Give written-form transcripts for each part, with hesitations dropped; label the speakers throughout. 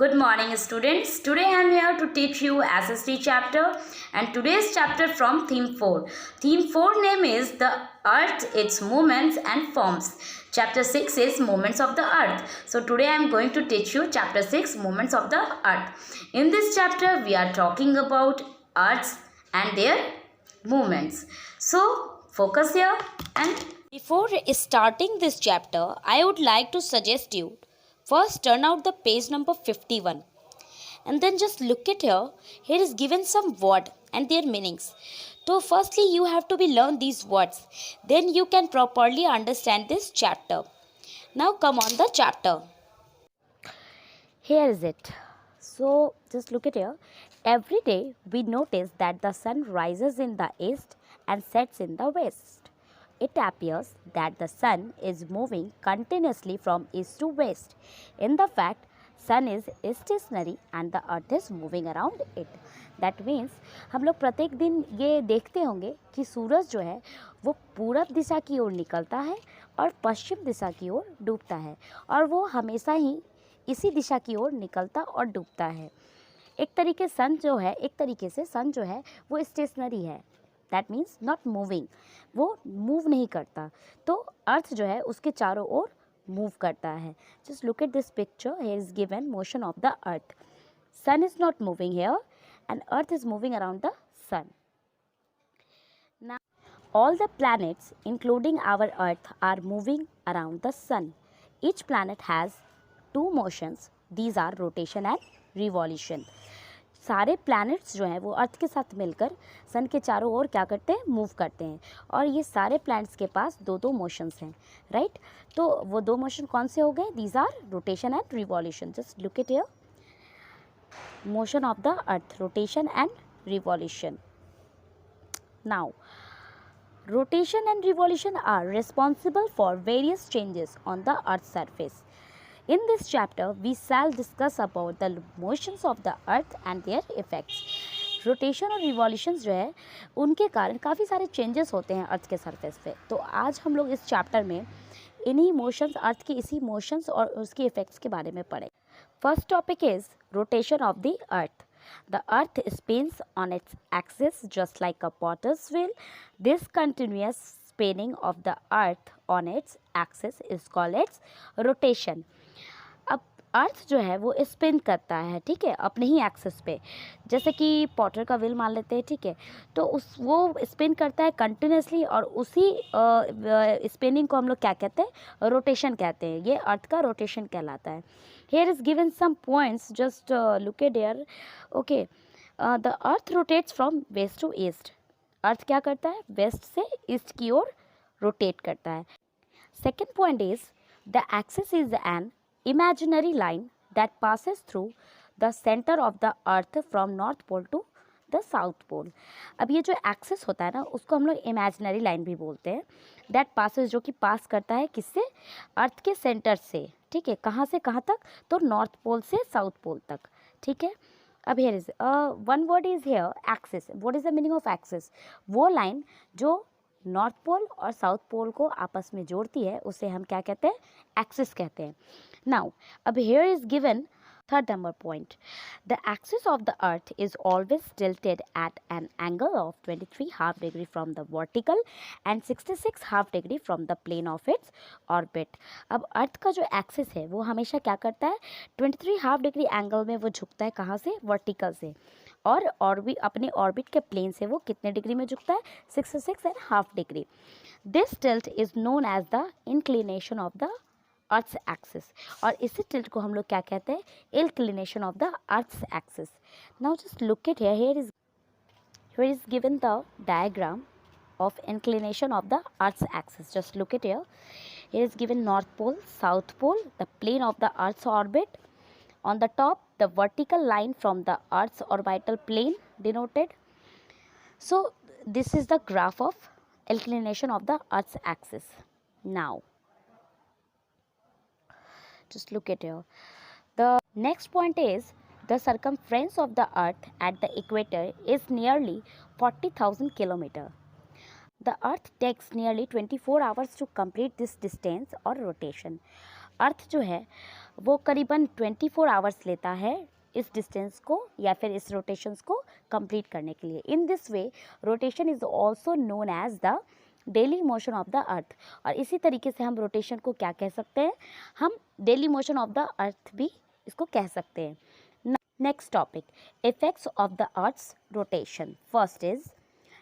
Speaker 1: Good morning, students. Today I am here to teach you SST chapter and today's chapter from theme 4. Theme 4 name is the earth, its movements and forms. Chapter 6 is movements of the earth. So today I am going to teach you chapter 6 movements of the earth. In this chapter we are talking about earths and their movements. So focus here. And
Speaker 2: before starting this chapter, I would like to suggest you first turn out the page number 51 and then just look at here. Here is given some word and their meanings. So firstly you have to be learn these words. Then you can properly understand this chapter. Now come on the chapter. Here is it. So just look at here. Every day we notice that the sun rises in the east and sets in the west. It appears that the sun is moving continuously from east to west. In the fact, sun is stationary and the earth is moving around it. That means हम लोग प्रत्येक दिन ये देखते होंगे कि सूरज जो है वो पूरब दिशा की ओर निकलता है और पश्चिम दिशा की ओर डूबता है और वो हमेशा ही इसी दिशा की ओर निकलता और डूबता है। एक तरीके से सन जो है वो स्टेशनरी है। दैट मीन्स नॉट मूविंग, वो मूव नहीं करता। तो अर्थ जो है उसके चारों ओर मूव करता है। Just look at this picture, here is given motion of the earth. Sun is not moving here and earth is moving around the sun. Now, all the planets, including our Earth, are moving around the sun. Each planet has two motions. These are rotation and revolution. सारे planets जो हैं वो अर्थ के साथ मिलकर सन के चारों ओर क्या करते हैं, मूव करते हैं। और ये सारे प्लैनेट्स के पास दो दो मोशंस हैं, राइट। तो वो दो मोशन कौन से हो गए? These are rotation and revolution. Just look at here, motion of the earth, rotation and revolution. Now rotation and revolution are responsible for various changes on the earth's surface. In this chapter we shall discuss about the motions of the earth and their effects. Rotation और revolutions जो है उनके कारण काफ़ी सारे changes होते हैं अर्थ के सरफेस पे। तो आज हम लोग इस चैप्टर में इन्हीं मोशंस, अर्थ के इसी मोशंस और उसके इफेक्ट्स के बारे में पढ़ें। First topic is rotation of the earth. The earth spins on its axis just like a potter's wheel. This continuous spinning of the earth on its axis is called its rotation. अब earth जो है वो spin करता है, ठीक है, अपने ही axis पे। जैसे कि पॉटर का व्हील मान लेते हैं, ठीक है, तो वो स्पिन करता है कंटिन्यूसली और उसी स्पिनिंग को हम लोग क्या कहते हैं? रोटेशन कहते हैं। ये अर्थ का रोटेशन कहलाता है। Here is given some points, just look at here. Okay, the earth rotates from west to east. अर्थ क्या करता है? वेस्ट से ईस्ट की ओर रोटेट करता है। Second point is the axis is an imaginary line that passes through the center of the earth from north pole to the south pole. अब ये जो एक्सिस होता है ना, उसको हम लोग इमेजिनरी लाइन भी बोलते हैं। दैट पासेस, जो कि पास करता है किससे? अर्थ के सेंटर से, ठीक है। कहाँ से कहाँ तक? तो नॉर्थ पोल से साउथ पोल तक, ठीक है। अब here is one word is here, axis. What is the meaning of axis? वो लाइन जो नॉर्थ पोल और साउथ पोल को आपस में जोड़ती है उसे हम क्या कहते हैं? एक्सिस कहते हैं। नाउ अब here is given third number point. The axis of the earth is always tilted at an angle of 23 half degree from the vertical and 66 half degree from the plane of its orbit. अब अर्थ का जो axis है वो हमेशा क्या करता है? 23 half degree angle में वो झुकता है। कहाँ से? वर्टिकल से। और भी अपने ऑर्बिट के प्लेन से वो कितने डिग्री में झुकता है? 66 and half degree. This tilt is known as the inclination of the earth's axis. और इसी टिल्ट को हम लोग क्या कहते हैं? Inclination of the earth's axis. Now just look at here, here is given the diagram of inclination of the earth's axis. Just look at here. Here is given north pole, south pole, the plane of the earth's orbit. On the top, the vertical line from the earth's orbital plane denoted. So this is the graph of inclination of the earth's axis. Now just look at here. The next point is the circumference of the earth at the equator is nearly 40,000 km. The earth takes nearly 24 hours to complete this distance or rotation. अर्थ जो है वो करीबन 24 hours लेता है इस distance को या फिर इस रोटेशंस को कंप्लीट करने के लिए। In this way rotation is also known as the daily motion of the earth. और इसी तरीके से हम रोटेशन को क्या कह सकते हैं, हम daily motion of the earth भी इसको कह सकते हैं। Next topic, effects of the earth's rotation. First is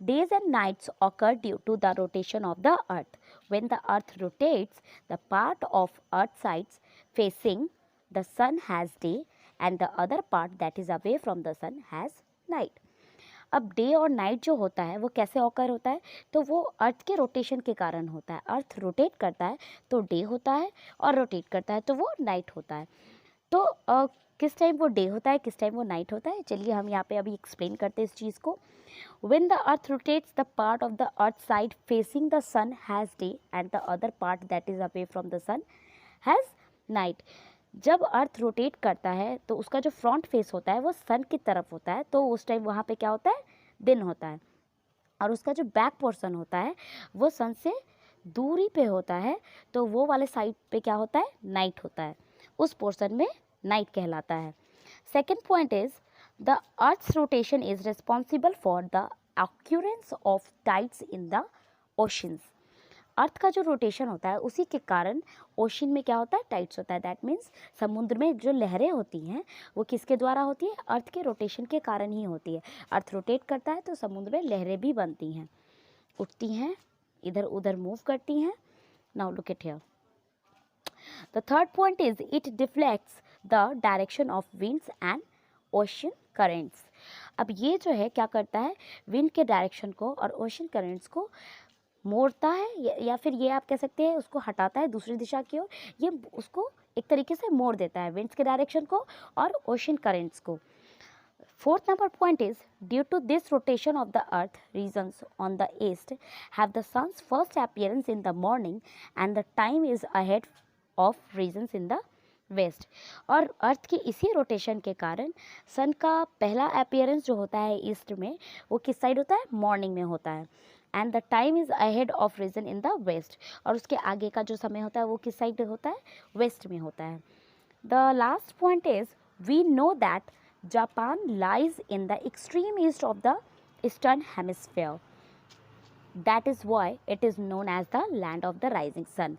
Speaker 2: days and nights occur due to the rotation of the earth. When the earth rotates, the part of earth sides facing the sun has day and the other part that is away from the sun has night. अब day और night जो होता है वो कैसे occur होता है, तो वो अर्थ के रोटेशन के कारण होता है। अर्थ रोटेट करता है तो डे होता है और रोटेट करता है तो वो नाइट होता है। तो किस टाइम वो डे होता है, किस टाइम वो नाइट होता है, चलिए हम यहाँ पे अभी एक्सप्लेन करते हैं इस चीज़ को। When the earth rotates, the part of the earth side facing the sun has day and the other part that is away from the sun has night. जब अर्थ रोटेट करता है तो उसका जो फ्रंट फेस होता है वो सन की तरफ होता है, तो उस टाइम वहाँ पे क्या होता है, दिन होता है। और उसका जो बैक पोर्शन होता है वो सन से दूरी पे होता है, तो वो वाले साइड पे क्या होता है, नाइट होता है। उस पोर्शन में नाइट कहलाता है। Second point is the earth's rotation is responsible for the occurrence of tides in the oceans. Earth का जो रोटेशन होता है उसी के कारण ओशन में क्या होता है, टाइड्स होता है। दैट मीन्स समुद्र में जो लहरें होती हैं वो किसके द्वारा होती है, अर्थ के रोटेशन के कारण ही होती है। अर्थ रोटेट करता है तो समुद्र में लहरें भी बनती हैं, उठती हैं, इधर उधर मूव करती हैं। Now look at here. The third point is it deflects the direction of winds and ocean currents. अब ये जो है क्या करता है, विंड के डायरेक्शन को और ओशन करेंट्स को मोड़ता है, या फिर ये आप कह सकते हैं उसको हटाता है दूसरी दिशा की ओर। ये उसको एक तरीके से मोड़ देता है, विंड्स के डायरेक्शन को और ओशन करेंट्स को। Fourth number point is due to this rotation of the earth, regions on the east have the sun's first appearance in the morning and the time is ahead of regions in the west. और अर्थ की इसी rotation के कारण सन का पहला appearance जो होता है ईस्ट में वो किस साइड होता है, मॉर्निंग में होता है। And the time is ahead of region in the west, और उसके आगे का जो समय होता है वो किस साइड होता है, वेस्ट में होता है। The last point is we know that Japan lies in the extreme east of the eastern hemisphere, that is why it is known as the land of the rising sun.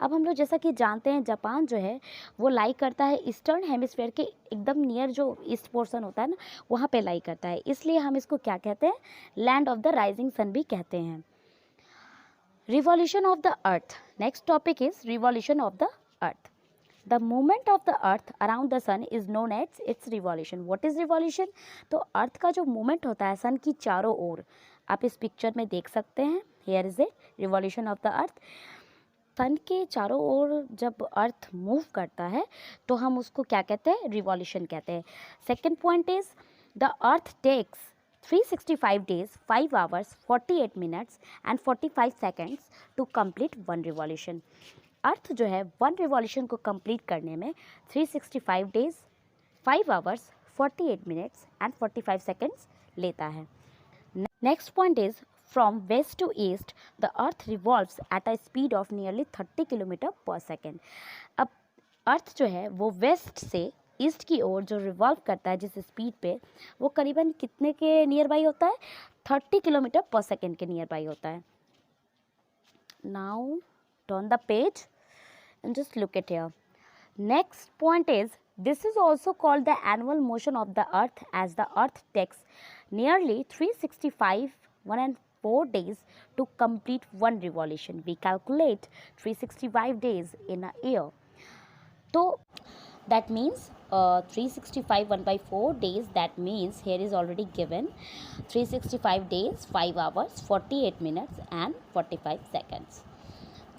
Speaker 2: अब हम लोग जैसा कि जानते हैं जापान जो है वो लाई करता है ईस्टर्न हेमिस्फीयर के एकदम नियर, जो ईस्ट पोर्शन होता है ना वहाँ पे लाई करता है, इसलिए हम इसको क्या कहते हैं, land of the rising sun भी कहते हैं। Revolution of the earth, next topic is revolution of the earth. The movement of the earth around the sun is known as its revolution. What is revolution? तो अर्थ का जो movement होता है सन की चारों ओर, आप इस पिक्चर में देख सकते हैं। Here is it, revolution of the earth. सन के चारों ओर जब अर्थ मूव करता है तो हम उसको क्या कहते हैं, रिवॉल्यूशन कहते हैं। Second point is the earth takes 365 days, 5 hours, 48 minutes and 45 seconds to complete one revolution. Earth जो है वन रिवॉल्यूशन को कंप्लीट करने में 365 days, 5 hours, 48 minutes and 45 seconds लेता है। Next point is from west to east the earth revolves at a speed of nearly 30 kilometre per second. अब earth जो है वो वेस्ट से ईस्ट की ओर जो रिवॉल्व करता है जिस स्पीड पे, वो करीबन कितने के नियर बाई होता है, 30 किलोमीटर पर सेकेंड के नियर बाई होता है। Now turn the page and just look at here. Next point is this is also called the annual motion of the earth, as the earth takes nearly 365 104 days to complete one revolution. We calculate 365 days in a year. So that means 365 1 by 4 days, that means here is already given 365 days, 5 hours, 48 minutes and 45 seconds.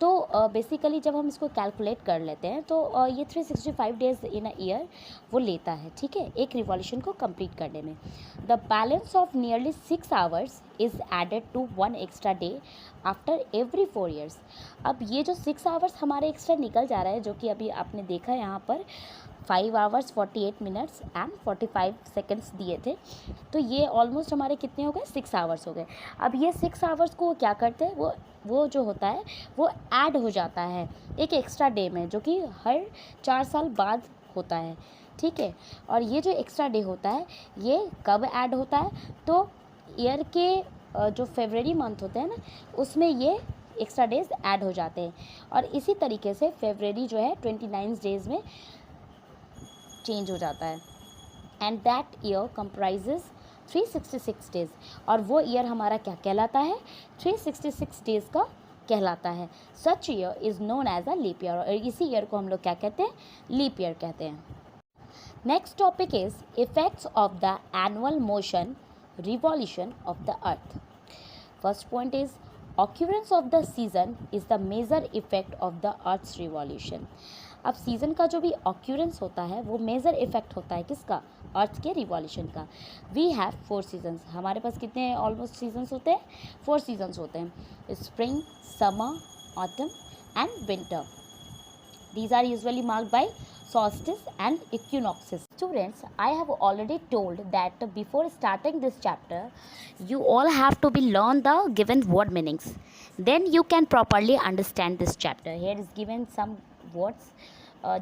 Speaker 2: तो basically जब हम इसको calculate कर लेते हैं तो ये 365 days in a year वो लेता है, ठीक है, एक रिवॉल्यूशन को कंप्लीट करने में। The balance of nearly 6 hours is added to 1 extra day after every 4 years। अब ये जो 6 आवर्स हमारे एक्स्ट्रा निकल जा रहा है, जो कि अभी आपने देखा है यहाँ पर, 5 आवर्स 48 मिनट्स एंड 45 सेकेंड्स दिए थे, तो ये ऑलमोस्ट हमारे कितने हो गए, 6 आवर्स हो गए। अब ये 6 आवर्स को वो क्या करते हैं, वो जो होता है वो ऐड हो जाता है एक एक्स्ट्रा डे में, जो कि हर 4 साल बाद होता है, ठीक है। और ये जो एक्स्ट्रा डे होता है ये कब ऐड होता है, तो ईयर के जो फरवरी मंथ होते हैं ना, उसमें ये एक्स्ट्रा डेज ऐड हो जाते हैं। और इसी तरीके से फरवरी जो है 29 डेज़ में चेंज हो जाता है। And that year comprises 366 days, और वो ईयर हमारा क्या कहलाता है, 366 डेज़ का कहलाता है। Such year is known as a leap year, और इसी ईयर को हम लोग क्या कहते हैं, लीप ईयर कहते हैं। Next topic is effects of the annual motion revolution of the earth. First point is occurrence of the season is the major effect of the earth's revolution। अब सीज़न का जो भी ऑक्यूरेंस होता है वो major effect होता है किसका, अर्थ के रिवॉल्यूशन का। वी हैव 4 सीजन्स, हमारे पास कितने ऑलमोस्ट सीजन्स होते हैं, 4 सीजन्स होते हैं, spring, summer, autumn and winter. These are usually marked by solstice and equinoxes. Students, I have already told that before starting this chapter, you all have to be learn the given word meanings. Then you can properly understand this chapter. Here is given some words.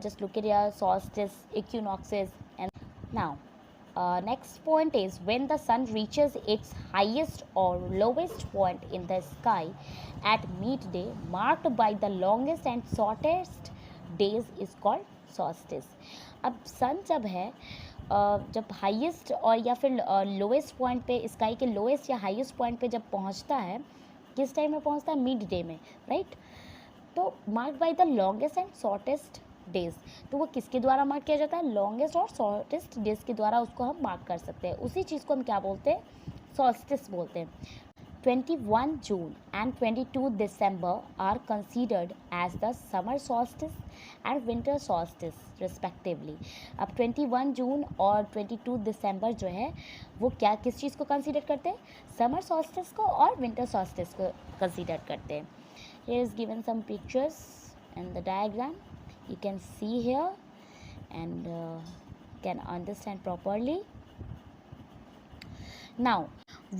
Speaker 2: Just look at here, solstice, equinoxes, and now. Next point is when the sun reaches its highest or lowest point in the sky at midday, marked by the longest and shortest days is called solstice. अब सन जब है जब highest और या फिर lowest point पे, sky के lowest या हाईएस्ट पॉइंट पे जब पहुंचता है, किस टाइम में पहुंचता है, मिड डे में, राइट। तो mark by the longest and shortest days, तो वो किसके द्वारा मार्क किया जाता है, लॉन्गेस्ट और शॉर्टेस्ट डेज के द्वारा उसको हम मार्क कर सकते हैं। उसी चीज़ को हम क्या बोलते हैं, सॉल्स्टिस बोलते हैं। 21 June and 22 December are considered as the summer solstice and winter solstice respectively। अब 21 जून और 22 दिसंबर जो है वो क्या, किस चीज़ को कंसीडर करते हैं, समर सॉल्स्टिस को और विंटर सॉल्स्टिस को कंसीडर करते हैं। Here is given some pictures and the diagram you can see here and can understand properly. Now,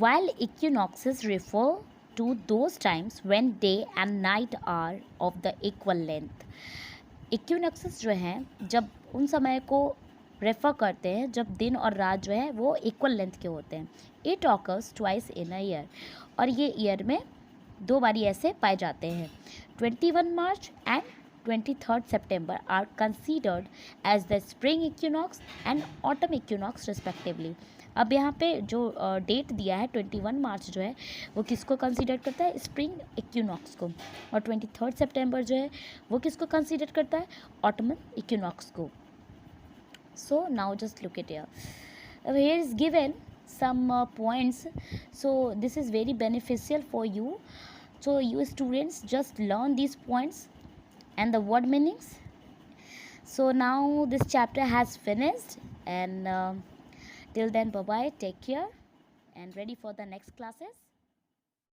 Speaker 2: while equinoxes refer to those times when day and night are of the equal length, equinoxes जो हैं जब उन समय को refer करते हैं जब दिन और रात जो है वो इक्वल लेंथ के होते हैं। It occurs twice in a year, और ये ईयर में 2 बारी ऐसे पाए जाते हैं। 21 मार्च and 23 September are considered as the spring equinox and autumn equinox respectively। अब यहाँ पे जो डेट दिया है 21 मार्च जो है वो किसको कंसीडर करता है, स्प्रिंग इक्विनॉक्स को, और 23 सितंबर जो है वो किसको कंसीडर करता है, ऑटमन इक्विनॉक्स को। So now just look at here is given some points, so this is very beneficial for you, so you students just learn these points and the word meanings. So now this chapter has finished, and till then bye bye, take care and ready for the next classes.